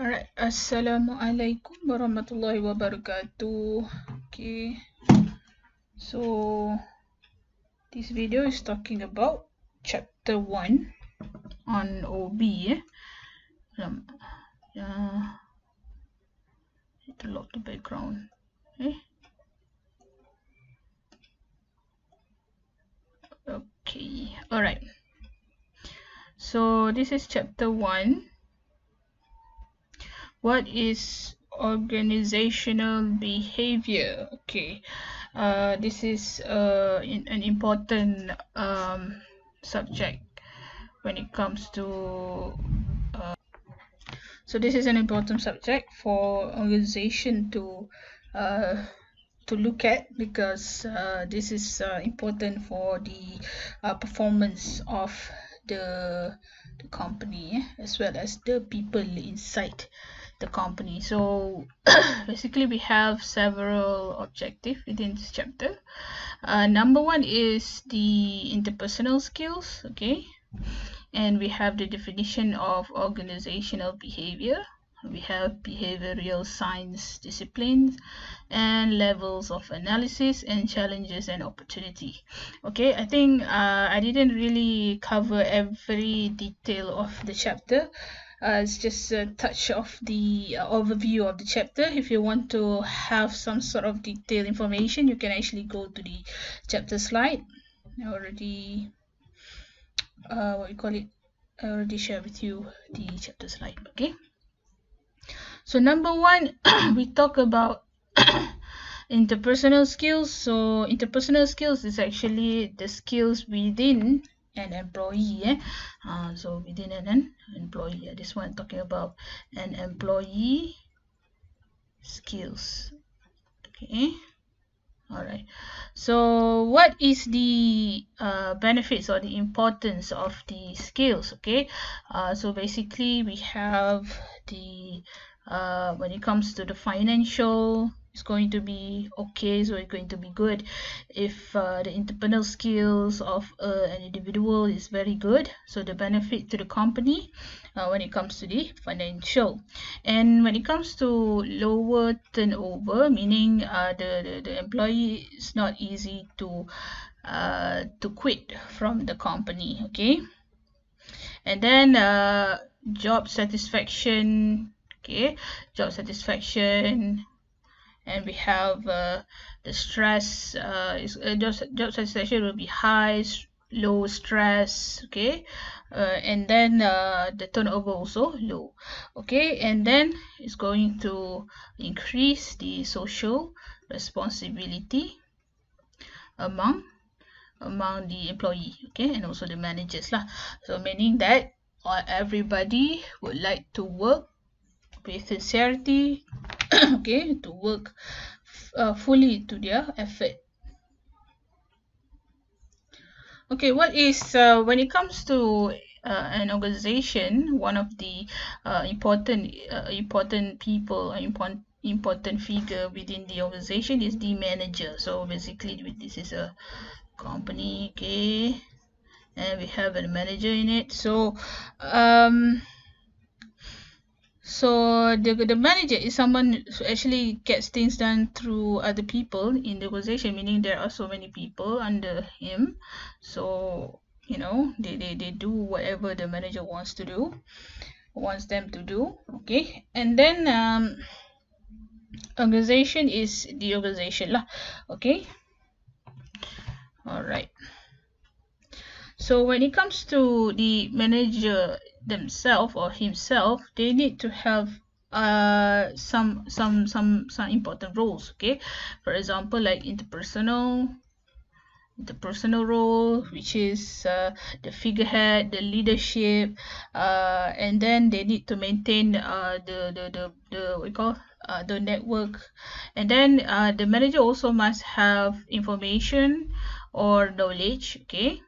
Alright, Assalamualaikum warahmatullahi wabarakatuh. Okay, so this video is talking about chapter 1 on OB. Need to lock the background. Okay, alright. So this is chapter 1. What is organizational behavior? Okay, this is an important subject when it comes to so this is an important subject for organization to look at, because this is important for the performance of the company, as well as the people inside the company. So basically we have several objectives within this chapter. Number 1 is the interpersonal skills, okay, and we have the definition of organizational behavior. We have behavioral science disciplines and levels of analysis and challenges and opportunity. Okay, I think I didn't really cover every detail of the chapter. It's just a touch of the overview of the chapter. If you want to have some sort of detailed information, you can actually go to the chapter slide. I already I already shared with you the chapter slide. Okay, so number 1 we talk about interpersonal skills. So interpersonal skills is actually the skills within an employee. So within an employee, this one talking about an employee skills. Okay, all right. So what is the benefits or the importance of the skills? Okay, so basically we have the when it comes to the financial, it's going to be okay, so it's going to be good if the interpersonal skills of an individual is very good. So the benefit to the company when it comes to the financial. And when it comes to lower turnover, meaning the employee is not easy to quit from the company. Okay, and then job satisfaction. Okay, job satisfaction, and we have the stress. Job satisfaction will be high, low stress. Okay, and then the turnover also low. Okay, and then it's going to increase the social responsibility among the employee, okay, and also the managers lah. So meaning that everybody would like to work with sincerity, okay, to work fully to their effort. Okay, what is when it comes to an organization, one of the important people, important figure within the organization is the manager. So basically this is a company, okay, and we have a manager in it. So the manager is someone who actually gets things done through other people in the organization, meaning there are so many people under him. So you know, they do whatever the manager wants them to do. Okay, and then organization is the organization lah. Okay, all right. So when it comes to the manager themselves or himself, they need to have some important roles. Okay, for example, like interpersonal role, which is the figurehead, the leadership, and then they need to maintain the what we call the network, and then the manager also must have information or knowledge. Okay,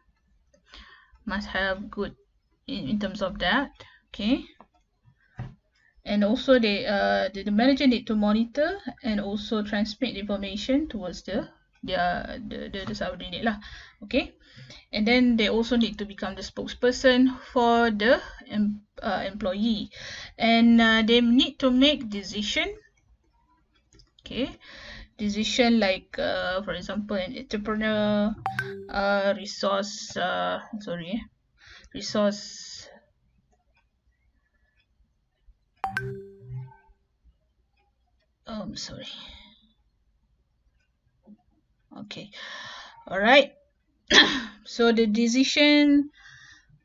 must have good in terms of that. Okay, and also the manager need to monitor and also transmit information towards the the subordinate lah. Okay, and then they also need to become the spokesperson for the employee, and they need to make decision. Okay, decision like for example an entrepreneur, resource resource sorry. Okay, all right. So the decision,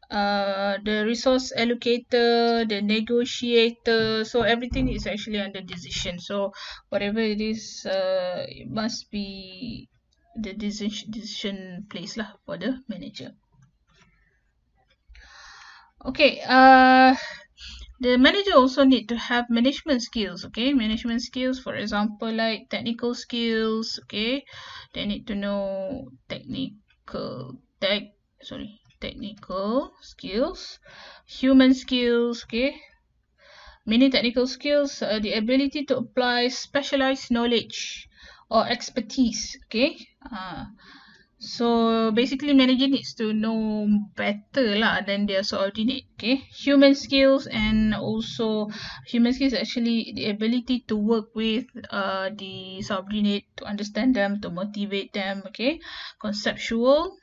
the resource allocator, the negotiator, so everything is actually under decision. So whatever it is, it must be the decision place lah for the manager. Okay, the manager also need to have management skills. Okay, management skills, for example, like technical skills. Okay, they need to know technical skills, human skills. Okay, many technical skills, the ability to apply specialized knowledge or expertise. Okay, so basically manager needs to know better lah than their subordinate. Okay, human skills, and also human skills actually the ability to work with the subordinate, to understand them, to motivate them. Okay, conceptual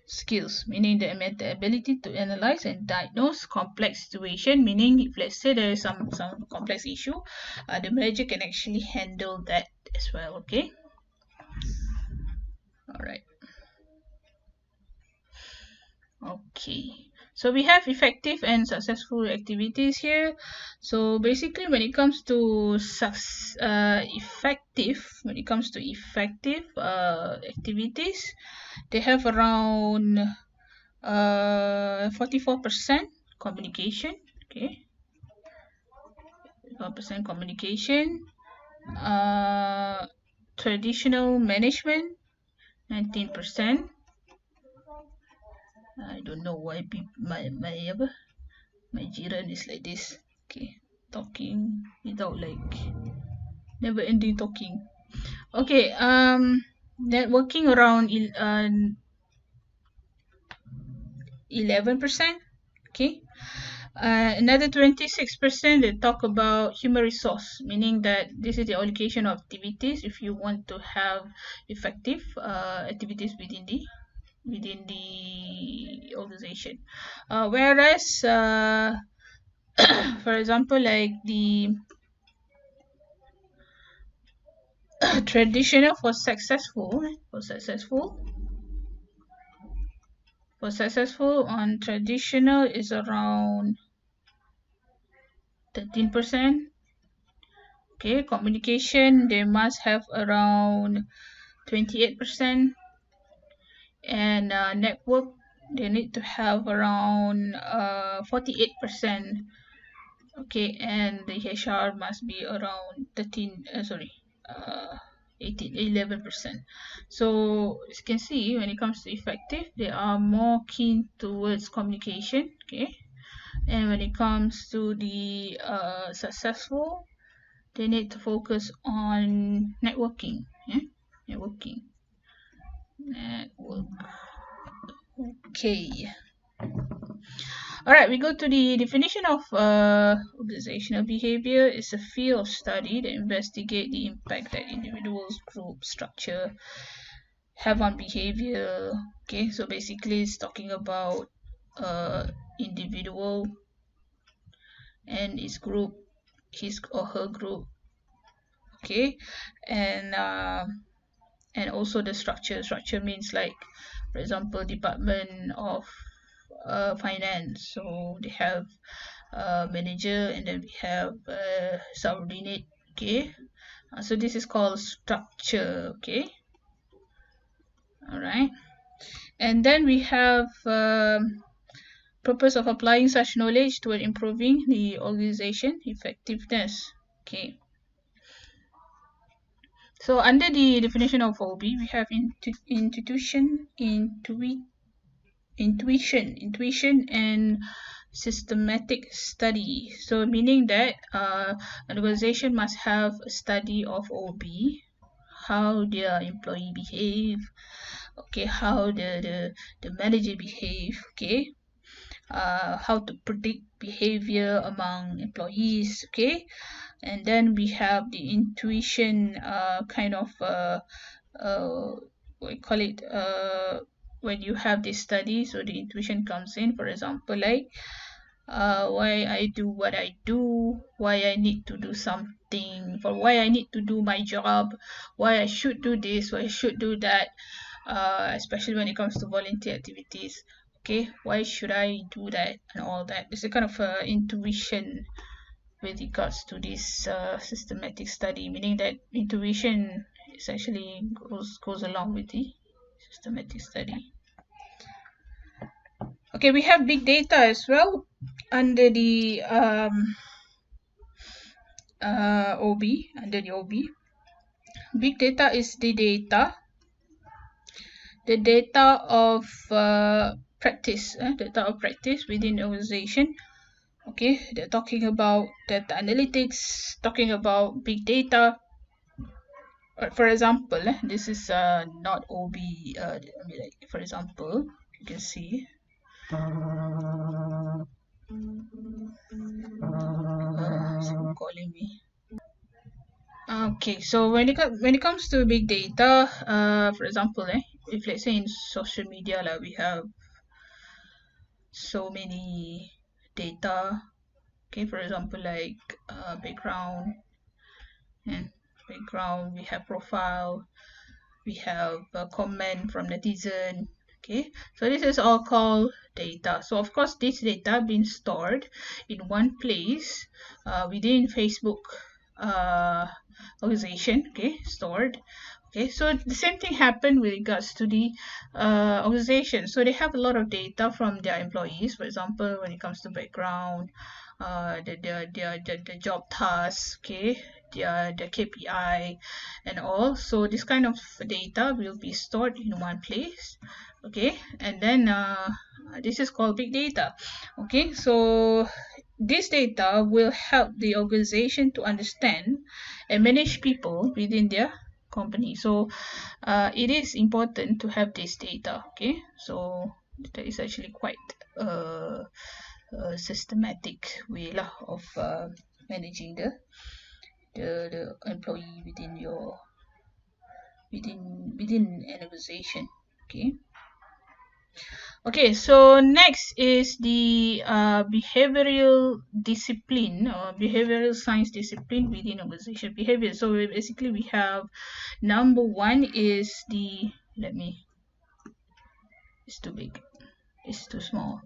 skills, meaning the ability to analyze and diagnose complex situation, meaning if let's say there is some complex issue, the manager can actually handle that as well. Okay, all right. Okay, so we have effective and successful activities here. So basically when it comes to effective activities, they have around 44% communication. Okay, 4% communication, traditional management 19%. I don't know why my jiran is like this. Okay, talking without like never ending talking. Okay, networking around 11%. Okay, another 26% they talk about human resource, meaning that this is the allocation of activities if you want to have effective activities within the organization. Whereas for example like the traditional for successful on traditional is around 13%. Okay, communication they must have around 28%, and network they need to have around 48%. Okay, and the HR must be around 11%. So as you can see, when it comes to effective, they are more keen towards communication. Okay, and when it comes to the successful, they need to focus on networking. Yeah, network. Okay. Alright, we go to the definition of organizational behavior. It's a field of study that investigates the impact that individuals, group, structure have on behavior. Okay, so basically it's talking about individual and his group, his or her group. Okay, and also the structure. Structure means like, for example, department of finance. So they have manager, and then we have subordinate. Okay, so this is called structure. Okay, all right, and then we have purpose of applying such knowledge toward improving the organization effectiveness. Okay, so under the definition of OB, we have intuition, and systematic study. So meaning that an organization must have a study of OB, how their employee behave, okay, how the manager behave, okay, how to predict behavior among employees, okay. And then we have the intuition kind of what you call it, when you have this study, so the intuition comes in, for example, like why I do what I do, why I need to do something, for why I need to do my job, why I should do this, why I should do that, especially when it comes to volunteer activities. Okay, why should I do that and all that? It's a kind of intuition with regards to this systematic study, meaning that intuition is actually goes along with the systematic study. Okay, we have big data as well under the OB, under the OB. Big data is the data of practice, data of practice within the organization. Okay, they're talking about data analytics, talking about big data. For example, this is not OB. I mean, like, for example, you can see. Someone calling me. Okay, so when it comes to big data, for example, if let's say in social media, like we have so many data. Okay, for example, like background, and background, we have profile, we have a comment from netizen. Okay, so this is all called data. So of course this data being stored in one place within Facebook organization, okay, stored. Okay, so the same thing happened with regards to the organization. So they have a lot of data from their employees, for example, when it comes to background, the job tasks, okay, the KPI and all. So this kind of data will be stored in one place, okay, and then this is called big data. Okay, so this data will help the organization to understand and manage people within their company. So it is important to have this data. Okay, so that is actually quite systematic way lah of managing the employee within your within an organization. Okay, so next is the behavioral discipline or behavioral science discipline within organization behavior. So basically we have number one is the, it's too big, it's too small.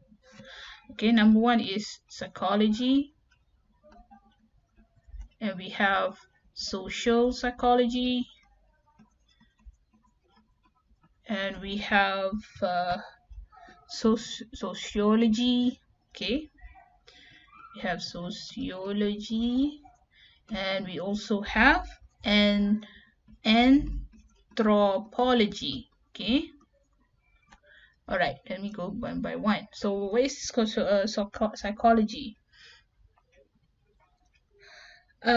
Okay, number one is psychology, and we have social psychology, and we have sociology. Okay, we have sociology, and we also have anthropology. Okay, all right, let me go one by one. So what is psychology?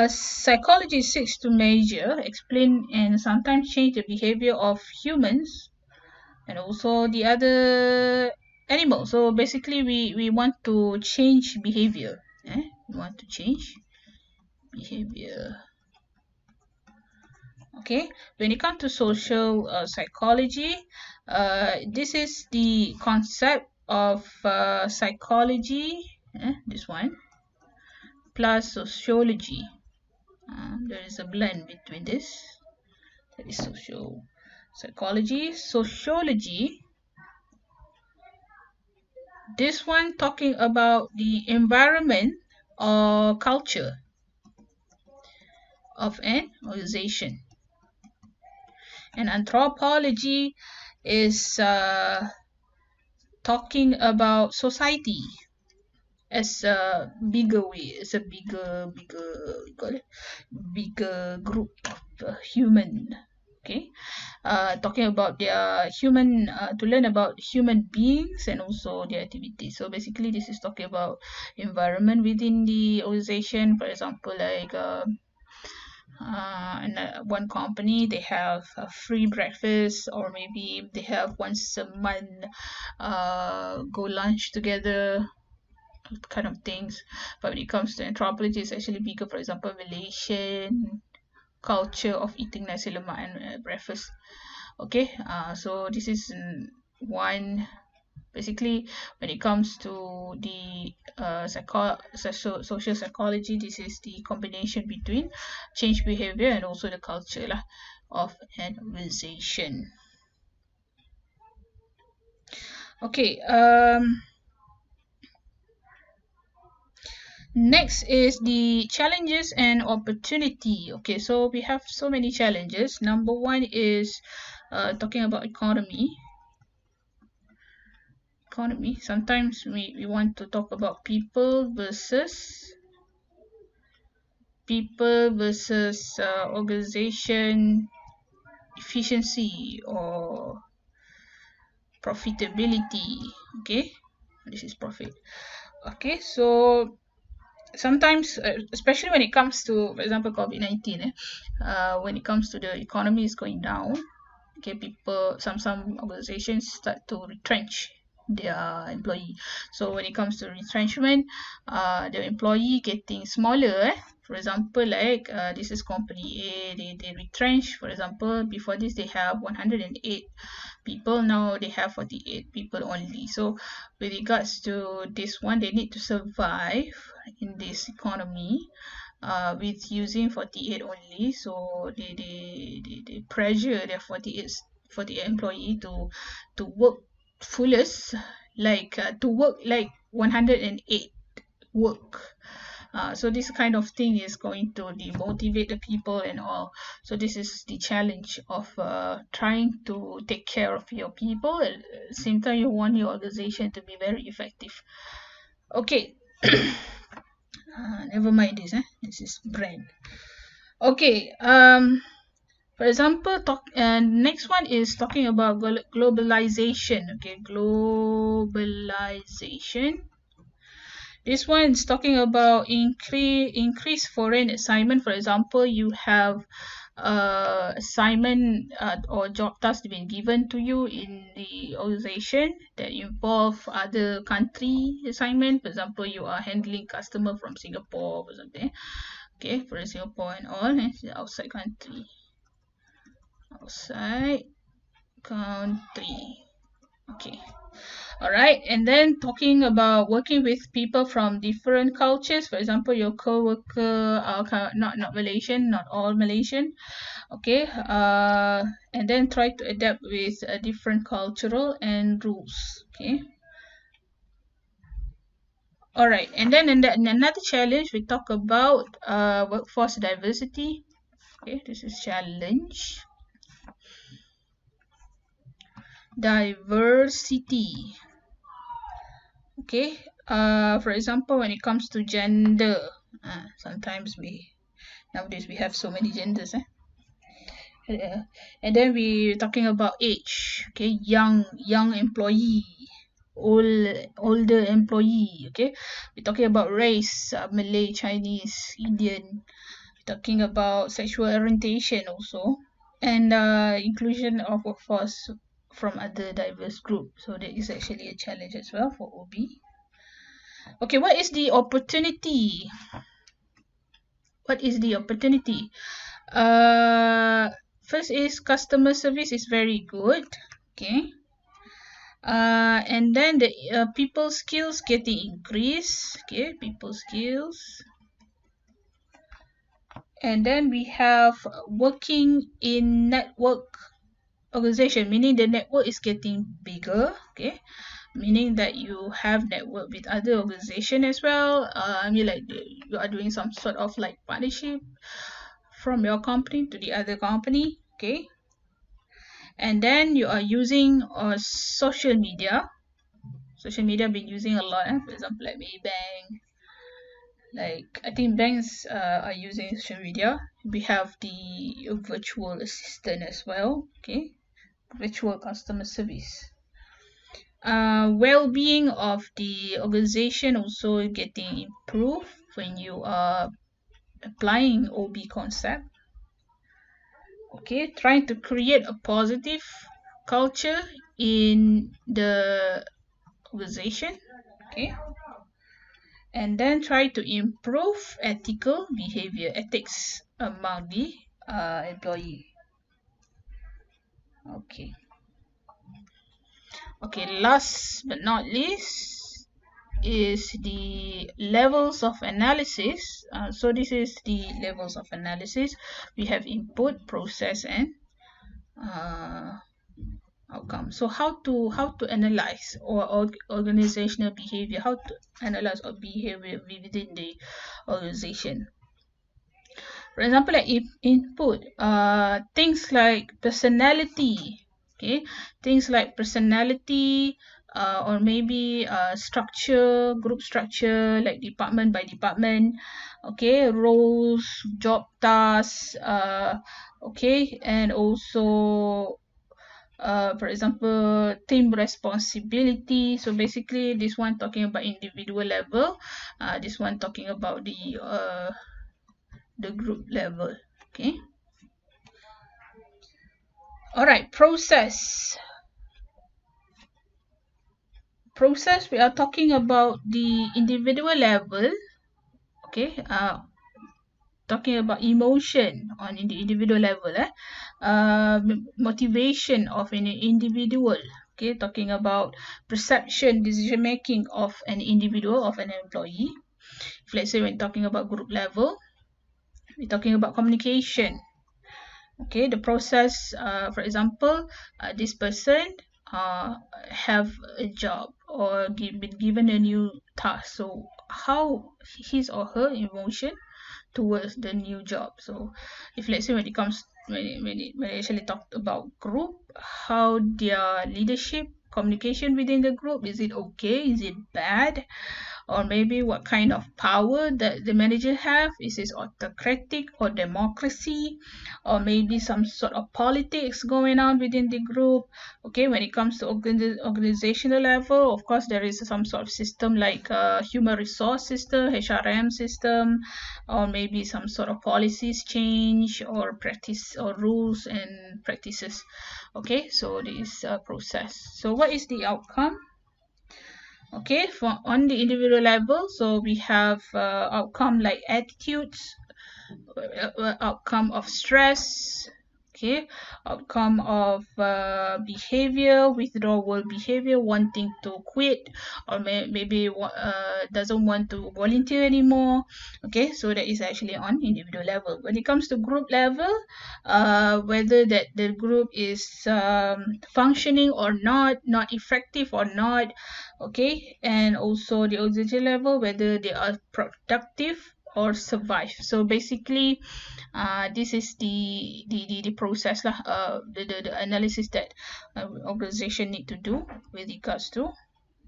Psychology seeks to measure, explain, and sometimes change the behavior of humans and also the other animals. So basically we want to change behavior. We want to change behavior. Okay, when it comes to social psychology, this is the concept of psychology, this one, plus sociology. There is a blend between this. That is social psychology. Sociology, this one talking about the environment or culture of an organization. And anthropology is talking about society as a bigger way, as a bigger group of human. Okay, talking about their human, to learn about human beings and also their activities. So basically this is talking about environment within the organization. For example, like And one company, they have a free breakfast, or maybe they have once a month go lunch together, kind of things. But when it comes to anthropology, it's actually bigger. For example, Malaysian culture of eating nasi lemak and breakfast. Okay, so this is one. Basically, when it comes to the social psychology, this is the combination between change behavior and also the culture lah, of an organization. Okay, next is the challenges and opportunity. Okay, so we have so many challenges. Number one is talking about economy. Sometimes we want to talk about people versus organization efficiency or profitability. Okay, this is profit. Okay, so sometimes, especially when it comes to, for example, COVID-19, when it comes to the economy is going down, okay, some organizations start to retrench their employee. So when it comes to retrenchment, the employee getting smaller. For example, like this is company A, they retrench. For example, before this they have 108 people, now they have 48 people only. So with regards to this one, they need to survive in this economy with using 48 only. So they pressure their 48 employee to work fullest, like to work like 108 work. So this kind of thing is going to demotivate the people and all. So this is the challenge of trying to take care of your people. At the same time, you want your organization to be very effective. Okay. Never mind this. This is brand. Okay. For example, next one is talking about globalization. Okay, globalization. This one is talking about increased foreign assignment. For example, you have assignment or job task been given to you in the organization that involve other country assignment. For example, you are handling customer from Singapore or something. Okay, for Singapore and all, outside country. Okay. All right, and then talking about working with people from different cultures. For example, your co-worker are not Malaysian, not all Malaysian. Okay, and then try to adapt with different cultural and rules. Okay. All right, and then in another challenge, we talk about workforce diversity. Okay, this is challenge. Diversity. Okay, for example, when it comes to gender, sometimes nowadays we have so many genders. And then we're talking about age. Okay, young employee, older employee. Okay, we're talking about race, Malay, Chinese, Indian. We're talking about sexual orientation also, and inclusion of workforce from other diverse groups. So that is actually a challenge as well for OB. Okay, what is the opportunity? What is the opportunity? First is customer service is very good. Okay. And then the people skills getting increased. Okay, people skills. And then we have working in network organization, meaning the network is getting bigger. Okay, meaning that you have network with other organization as well. I mean, like you are doing some sort of like partnership from your company to the other company. Okay, and then you are using social media. Social media been using a lot. For example, like Maybank. Like I think banks are using social media. We have the virtual assistant as well. Okay, virtual customer service. Well-being of the organization also getting improved when you are applying OB concept. Okay, trying to create a positive culture in the organization. Okay, and then try to improve ethical behavior, ethics among the employee. Okay. Okay, last but not least is the levels of analysis. So this is the levels of analysis. We have input, process, and uh, outcome. So how to analyze or organizational behavior? How to analyze or behavior within the organization? For example, like input, things like personality, okay, things like personality, or maybe structure, group structure, like department by department, okay, roles, job tasks, okay, and also for example, team responsibility. So basically, this one talking about individual level, this one talking about the group level. Okay. All right. Process. Process. We are talking about the individual level. Okay. Talking about emotion on the individual level. Motivation of an individual. Okay. Talking about perception, decision making of an individual, of an employee. If let's say we're talking about group level, we're talking about communication. Okay, the process, for example, this person have a job or been given a new task. So how his or her emotion towards the new job. So if let's say when it comes when it actually talked about group, how their leadership communication within the group, is it okay, is it bad, or maybe what kind of power that the manager have, is it autocratic or democracy, or maybe some sort of politics going on within the group. Okay, when it comes to organizational level, of course there is some sort of system like human resource system, HRM system, or maybe some sort of policies change or practice or rules and practices. Okay, so this process. So what is the outcome? Okay, for on the individual level, so we have outcome like attitudes, outcome of stress, okay, outcome of behavior, withdrawal behavior, wanting to quit, or maybe doesn't want to volunteer anymore. Okay, so that is actually on individual level. When it comes to group level, whether that the group is functioning or not effective or not, okay, and also the organization level, whether they are productive or survive. So basically, this is the process lah, the analysis that organization need to do with regards to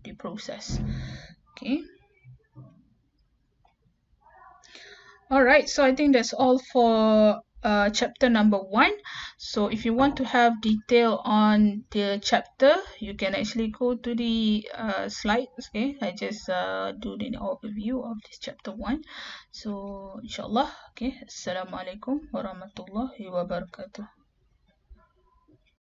the process. Okay. All right, so I think that's all for chapter number 1. So if you want to have detail on the chapter, you can actually go to the slides. Okay, I just do the overview of this chapter 1. So inshallah, okay, assalamualaikum warahmatullahi wabarakatuh.